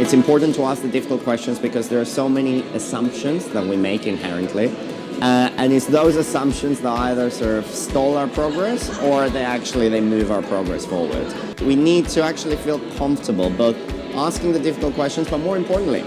It's important to ask the difficult questions because there are so many assumptions that we make inherently. And it's those assumptions that either sort of stall our progress or they move our progress forward. We need to actually feel comfortable both asking the difficult questions, but more importantly,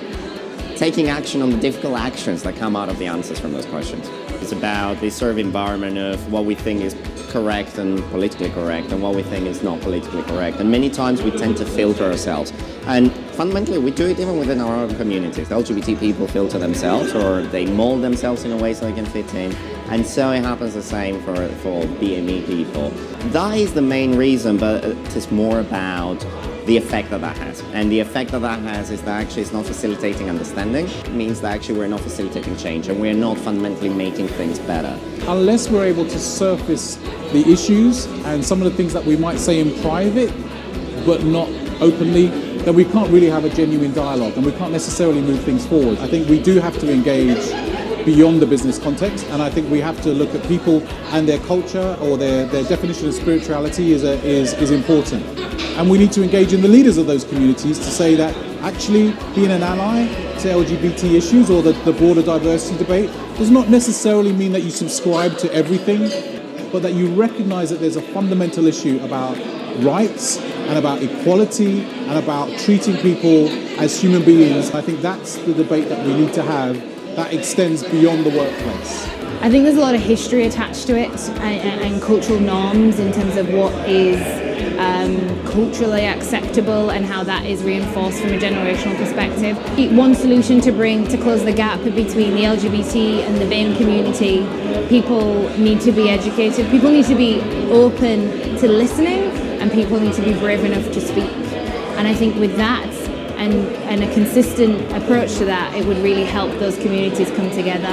taking action on the difficult actions that come out of the answers from those questions. It's about this sort of environment of what we think is correct and politically correct and what we think is not politically correct. And many times we tend to filter ourselves. And fundamentally, we do it even within our own communities. The LGBT people filter themselves or they mold themselves in a way so they can fit in. And so it happens the same for BME people. That is the main reason, but it's more about the effect that has. And the effect that has is that actually it's not facilitating understanding. It means that actually we're not facilitating change and we're not fundamentally making things better. Unless we're able to surface the issues and some of the things that we might say in private, but not openly, then we can't really have a genuine dialogue and we can't necessarily move things forward. I think we do have to engage beyond the business context, and I think we have to look at people and their culture or their definition of spirituality is important. And we need to engage in the leaders of those communities to say that actually being an ally to LGBT issues or the broader diversity debate does not necessarily mean that you subscribe to everything, but that you recognize that there's a fundamental issue about rights and about equality and about treating people as human beings. I think that's the debate that we need to have that extends beyond the workplace. I think there's a lot of history attached to it and cultural norms in terms of what is culturally acceptable and how that is reinforced from a generational perspective. One solution to close the gap between the LGBT and the BAME community, people need to be educated, people need to be open to listening, and people need to be brave enough to speak. And I think with that and a consistent approach to that, it would really help those communities come together.